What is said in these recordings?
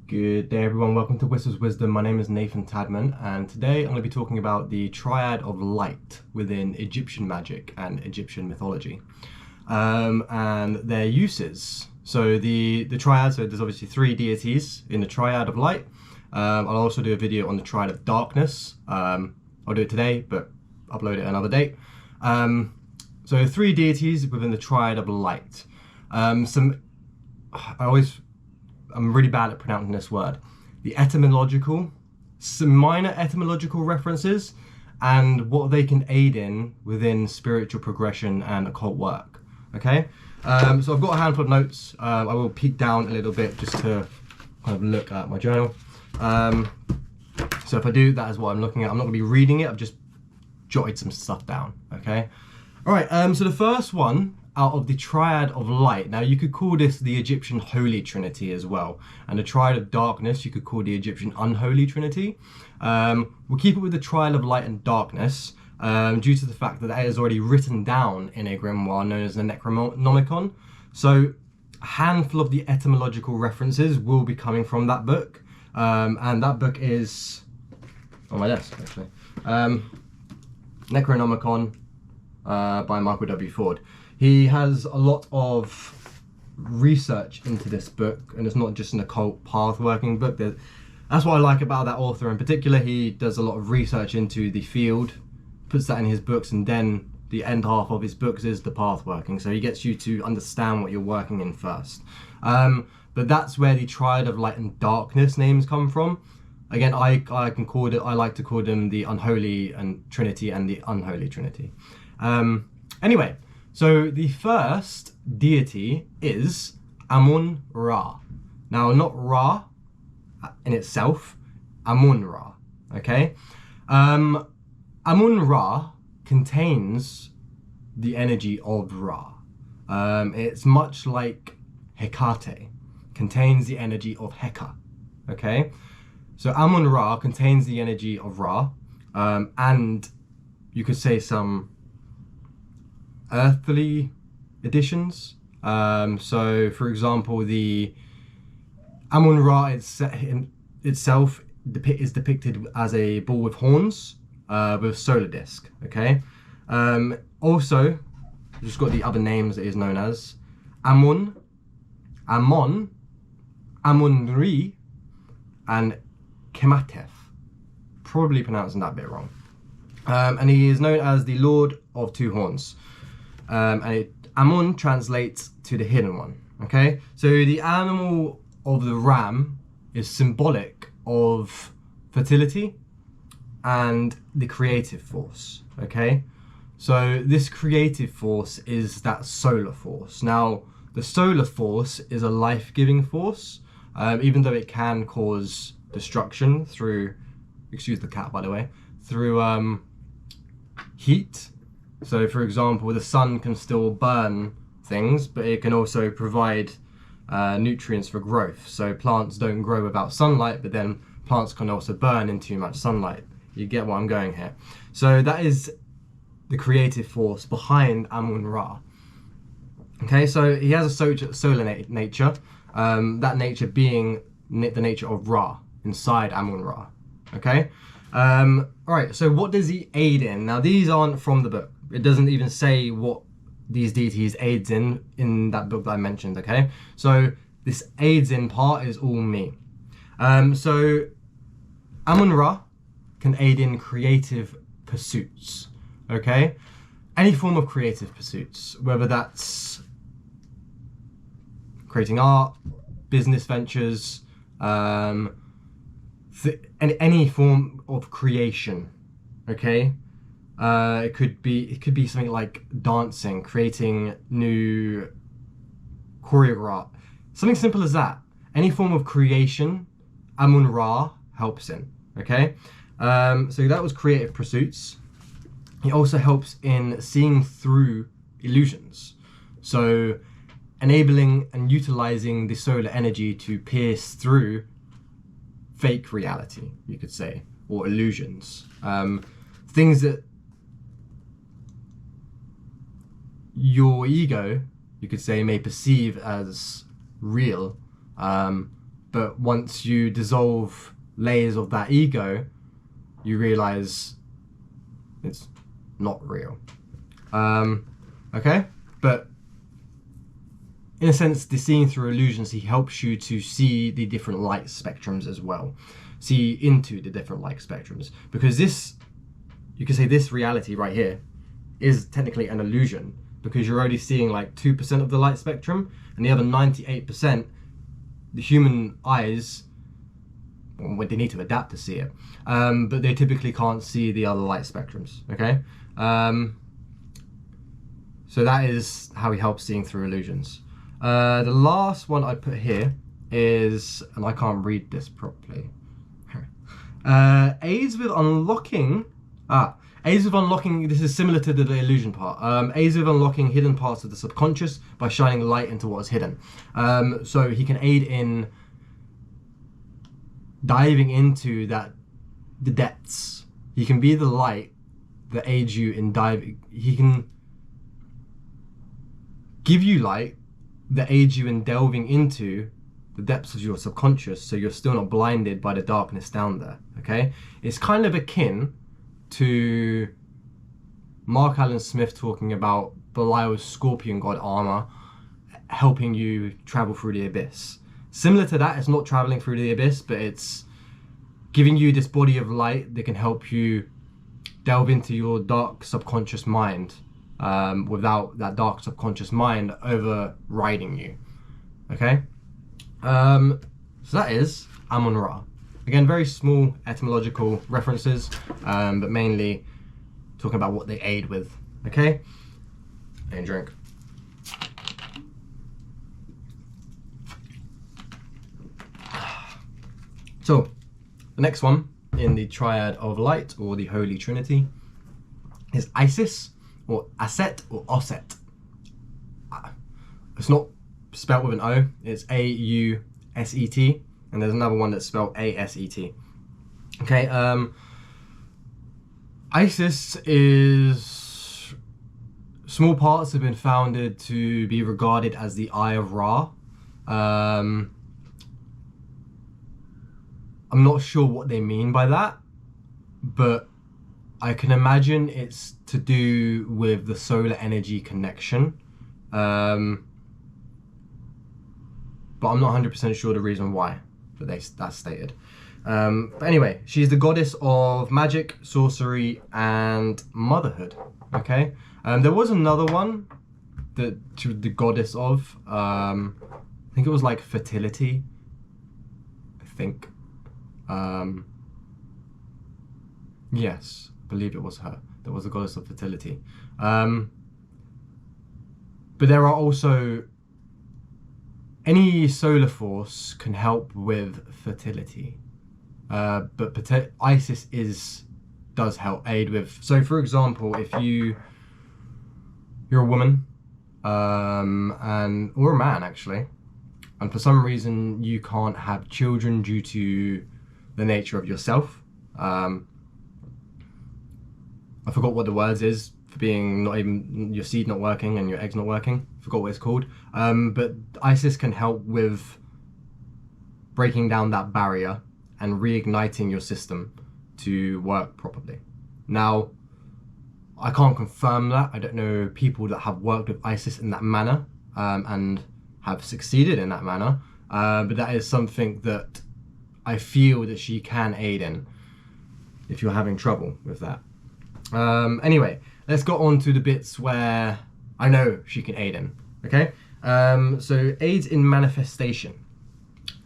Good day everyone, welcome to Whistle's Wisdom. My name is Nathan Tadman and today I'm going to be talking about the Triad of Light within Egyptian magic and Egyptian mythology and their uses. So the Triad, so there's obviously three deities in the Triad of Light. I'll also do a video on the Triad of Darkness. I'll do it today but upload it another date. So three deities within the Triad of Light. I'm really bad at pronouncing this word. Some minor etymological references, and what they can aid in within spiritual progression and occult work. Okay, so I've got a handful of notes. I will peek down a little bit just to kind of look at my journal. So if I do, that is what I'm looking at. I'm not going to be reading it. I've just jotted some stuff down. Okay. All right. So the first one out of the Triad of Light. Now you could call this the Egyptian Holy Trinity as well. And the Triad of Darkness you could call the Egyptian Unholy Trinity. We'll keep it with the Triad of Light and Darkness due to the fact that that is already written down in a grimoire known as the Necronomicon. So a handful of the etymological references will be coming from that book. And that book is on my desk actually. Necronomicon by Michael W. Ford. He has a lot of research into this book, and it's not just an occult path working book. That's what I like about that author in particular. He does a lot of research into the field, puts that in his books, and then the end half of his books is the path working. So he gets you to understand what you're working in first. But that's where the Triad of Light and Darkness names come from. Again, I like to call them the Unholy and Trinity and the Unholy Trinity. Anyway. So the first deity is Amun-Ra. Now, not Ra in itself, Amun-Ra, okay? Amun-Ra contains the energy of Ra. It's much like Hecate, contains the energy of Heka, okay? So Amun-Ra contains the energy of Ra, and you could say some earthly additions. So for example, the Amun-Ra itself is depicted as a bull with horns with a solar disc. Okay. Also, just got the other names it is known as Amun, Amon, Amun-Ri, and Kematef. Probably pronouncing that bit wrong. And he is known as the Lord of Two Horns. Amun translates to the hidden one. Okay, so the animal of the ram is symbolic of fertility and the creative force. Okay, so this creative force is that solar force. Now, the solar force is a life-giving force, even though it can cause destruction through, excuse the cat by the way, through heat. So for example, the sun can still burn things, but it can also provide nutrients for growth. So plants don't grow without sunlight, but then plants can also burn in too much sunlight. You get what I'm going here. So that is the creative force behind Amun-Ra. Okay, so he has a solar nature, that nature being the nature of Ra inside Amun-Ra. Okay, all right, so what does he aid in? Now these aren't from the book. It doesn't even say what these deities aids in that book that I mentioned, okay? So this aids in part is all me. So Amun-Ra can aid in creative pursuits, okay? Any form of creative pursuits, whether that's creating art, business ventures, any form of creation, okay? It could be something like dancing, creating new choreograph, something simple as that. Any form of creation, Amun-Ra helps in. Okay, so that was creative pursuits. He also helps in seeing through illusions, so enabling and utilizing the solar energy to pierce through fake reality, you could say, or illusions, things that your ego, you could say, may perceive as real, but once you dissolve layers of that ego, you realize it's not real. Okay, but in a sense, the seeing through illusions, he helps you to see the different light spectrums as well, see into the different light spectrums, because this, you can say this reality right here is technically an illusion, because you're only seeing like 2% of the light spectrum, and the other 98%, the human eyes, well, they need to adapt to see it, but they typically can't see the other light spectrums, okay? So that is how he helps seeing through illusions. The last one I put here is, and I can't read this properly, aids with unlocking, aids with unlocking, this is similar to the illusion part, aids with unlocking hidden parts of the subconscious by shining light into what is hidden. So he can aid in diving into the depths. He can be the light that aids you in diving. He can give you light that aids you in delving into the depths of your subconscious, so you're still not blinded by the darkness down there, okay? It's kind of akin to Mark Allen Smith talking about Belial's scorpion god armor helping you travel through the abyss. Similar to that, it's not traveling through the abyss, but it's giving you this body of light that can help you delve into your dark subconscious mind, without that dark subconscious mind overriding you, okay? So that is Amun-Ra. Again, very small etymological references, but mainly talking about what they aid with, okay? And drink. So, the next one in the Triad of Light, or the Holy Trinity, is Isis, or Aset, or Osset. It's not spelt with an O, it's A-U-S-E-T, and there's another one that's spelled A-S-E-T. Okay, Isis is, small parts have been founded to be regarded as the Eye of Ra. I'm not sure what they mean by that, but I can imagine it's to do with the solar energy connection. But I'm not 100% sure the reason why, but that's stated. But anyway, she's the goddess of magic, sorcery, and motherhood, okay? There was another one that she was the goddess of, I think it was like fertility, I think. Yes, I believe it was her that was the goddess of fertility. But there are also, any solar force can help with fertility, but Isis does help aid with. So, for example, if you're a woman, or a man actually, and for some reason you can't have children due to the nature of yourself. I forgot what the words is for being not even, your seed not working and your eggs not working. Forgot what it's called. But Isis can help with breaking down that barrier and reigniting your system to work properly. Now, I can't confirm that. I don't know people that have worked with Isis in that manner, and have succeeded in that manner. But that is something that I feel that she can aid in if you're having trouble with that. Anyway, let's go on to the bits where I know she can aid in, okay? So aids in manifestation,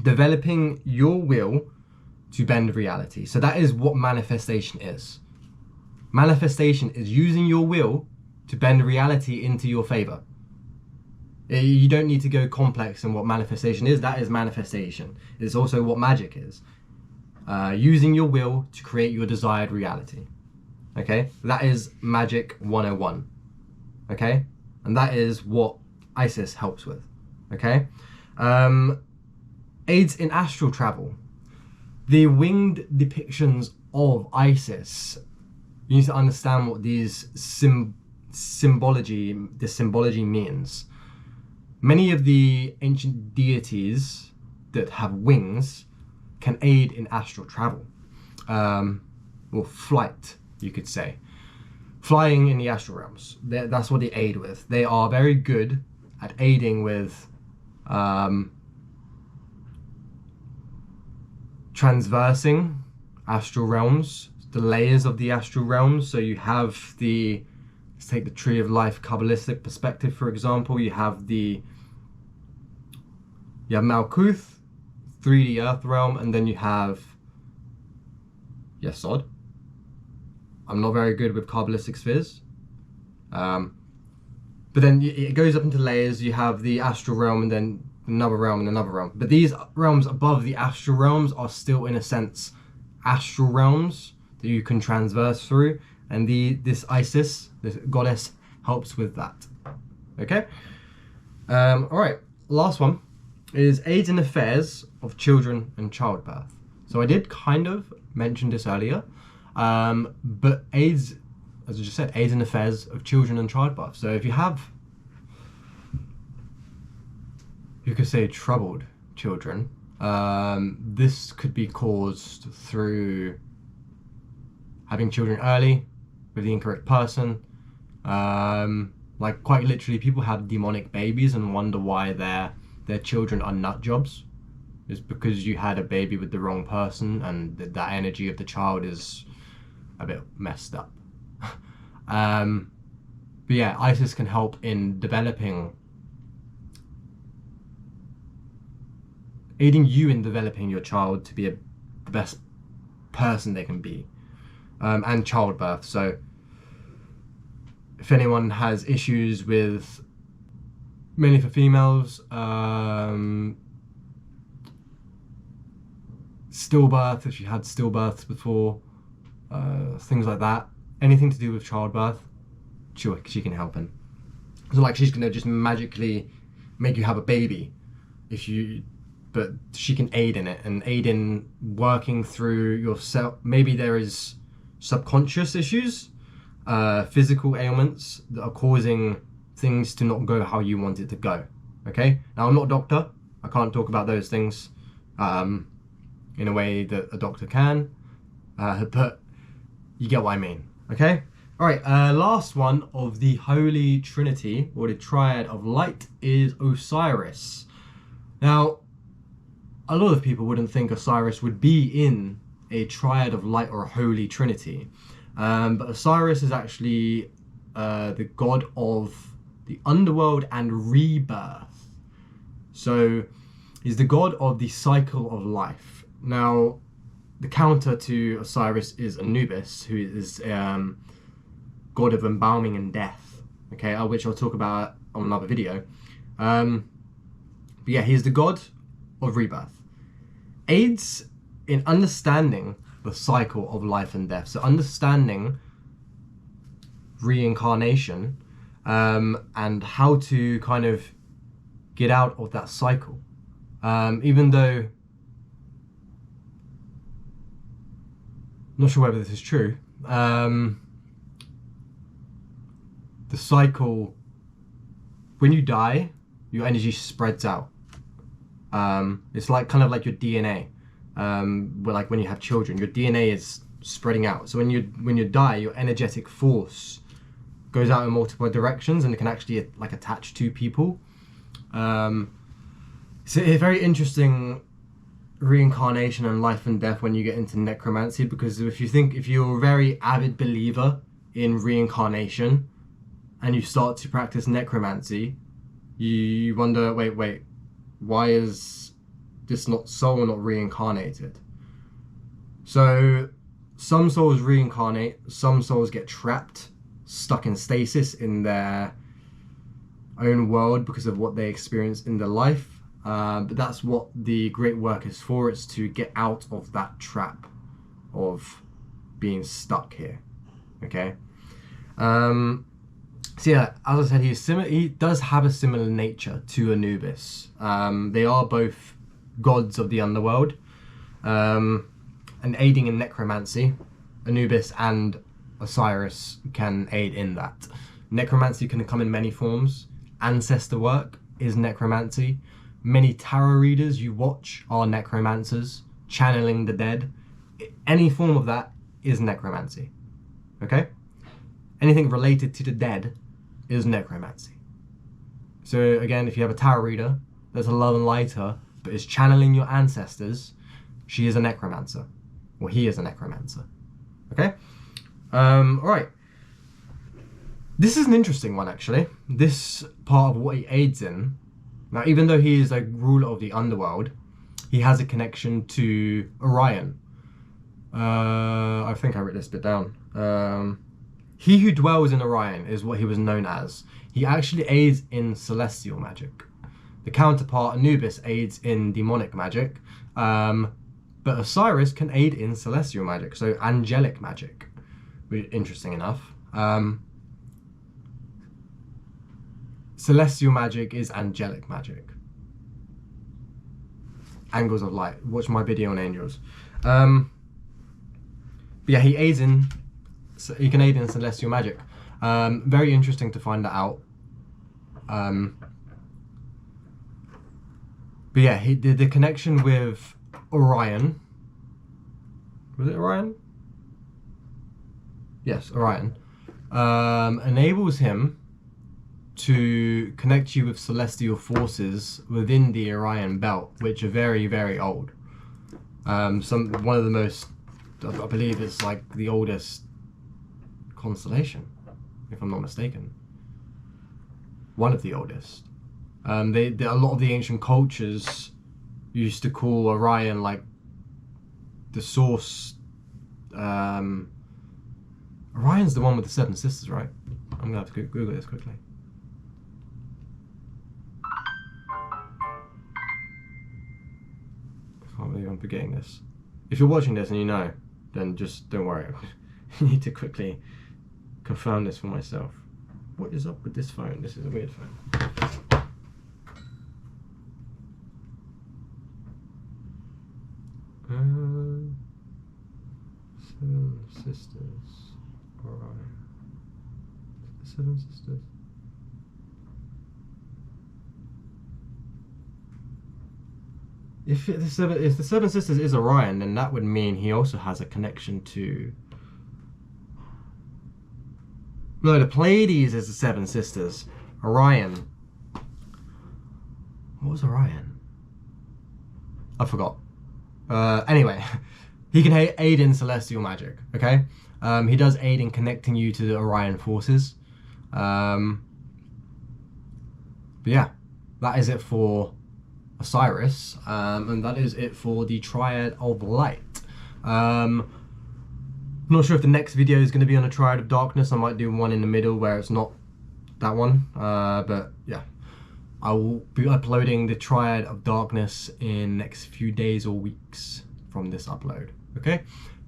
developing your will to bend reality. So that is what manifestation is. Manifestation is using your will to bend reality into your favor. You don't need to go complex in what manifestation is. That is manifestation. It's also what magic is. Using your will to create your desired reality. Okay, that is Magic 101. Okay, and that is what Isis helps with. Okay, aids in astral travel. The winged depictions of Isis, you need to understand what these symbology means. Many of the ancient deities that have wings can aid in astral travel, or flight, you could say. Flying in the astral realms, that's what they aid with. They are very good at aiding with transversing astral realms, the layers of the astral realms. So you have let's take the Tree of Life Kabbalistic perspective, for example. You have Malkuth, 3D Earth realm, and then you have Yesod. I'm not very good with Kabbalistic spheres. But then it goes up into layers. You have the astral realm, and then another realm, and another realm. But these realms above the astral realms are still, in a sense, astral realms that you can transverse through. And this Isis, this goddess, helps with that. Okay? Alright, last one is aids in affairs of children and childbirth. So I did kind of mention this earlier, but aids, as I just said, aids in affairs of children and childbirth. So if you have, you could say, troubled children, this could be caused through having children early with the incorrect person. Like quite literally, people have demonic babies and wonder why their children are nut jobs. It's because you had a baby with the wrong person, and that energy of the child is a bit messed up. But yeah, Isis can help in aiding you in developing your child to be the best person they can be, and childbirth. So if anyone has issues with, mainly for females, stillbirth, if you had stillbirths before, things like that, anything to do with childbirth, she can help in. So like, she's gonna just magically make you have a baby but she can aid in it and aid in working through yourself. Maybe there is subconscious issues, physical ailments that are causing things to not go how you want it to go. Okay? Now, I'm not a doctor. I can't talk about those things in a way that a doctor can, but you get what I mean. Okay? Alright, last one of the Holy Trinity, or the Triad of Light, is Osiris. Now, a lot of people wouldn't think Osiris would be in a Triad of Light or a Holy Trinity. But Osiris is actually the god of the underworld and rebirth. So he's the god of the cycle of life. Now, the counter to Osiris is Anubis, who is god of embalming and death, okay, which I'll talk about on another video. But yeah, he's the god of rebirth. Aids in understanding the cycle of life and death. So understanding reincarnation, and how to kind of get out of that cycle. Even though, not sure whether this is true, the cycle, when you die, your energy spreads out. It's like kind of like your DNA. Where like when you have children, your DNA is spreading out. So when you die, your energetic force goes out in multiple directions, and it can actually like attach to people. It's a very interesting reincarnation and life and death when you get into necromancy, because if you're a very avid believer in reincarnation and you start to practice necromancy, you wonder, wait, why is this soul not reincarnated? So some souls reincarnate, some souls get trapped, stuck in stasis in their own world because of what they experienced in their life. But that's what the great work is for. It's to get out of that trap of being stuck here. Okay. So yeah, as I said, he does have a similar nature to Anubis. They are both gods of the underworld, and aiding in necromancy. Anubis and Osiris can aid in that. Necromancy can come in many forms. Ancestor work is necromancy, Many tarot readers you watch are necromancers, channeling the dead. Any form of that is necromancy. Okay? Anything related to the dead is necromancy. So again, if you have a tarot reader that's a love and lighter, but is channeling your ancestors, she is a necromancer. Or he is a necromancer. Okay? Alright. This is an interesting one, actually. This part of what he aids in. Now, even though he is a ruler of the underworld, he has a connection to Orion. I think I wrote this bit down. He who dwells in Orion is what he was known as. He actually aids in celestial magic. The counterpart, Anubis, aids in demonic magic. But Osiris can aid in celestial magic, so angelic magic. Interesting enough. Celestial magic is angelic magic. Angles of light. Watch my video on angels. But yeah, he aids in. So he can aid in celestial magic. Very interesting to find that out. But yeah, he did the connection with Orion. Was it Orion? Yes, Orion. Enables him to connect you with celestial forces within the Orion belt, which are very, very old. One of the most, I believe it's like the oldest constellation, if I'm not mistaken. One of the oldest. A lot of the ancient cultures used to call Orion like the source. Orion's the one with the 7 sisters, right? I'm gonna have to Google this quickly. I can't believe I'm forgetting this. If you're watching this and you know, then just don't worry. I need to quickly confirm this for myself. What is up with this phone? This is a weird phone. 7 sisters. Alright. 7 sisters. If the 7 sisters is Orion, then that would mean he also has a connection to. No, the Pleiades is the 7 sisters. Orion. What was Orion? I forgot. Anyway, he can aid in celestial magic. Okay, he does aid in connecting you to the Orion forces. But yeah, that is it for Osiris, and that is it for the Triad of Light. I'm not sure if the next video is going to be on a Triad of Darkness. I might do one in the middle where it's not that one, but yeah, I will be uploading the Triad of Darkness in next few days or weeks from this upload. Okay,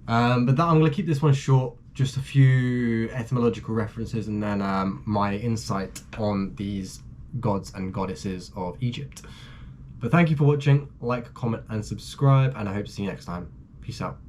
but that I'm going to keep this one short, just a few etymological references and then my insight on these gods and goddesses of Egypt. But thank you for watching, like, comment and subscribe, and I hope to see you next time. Peace out.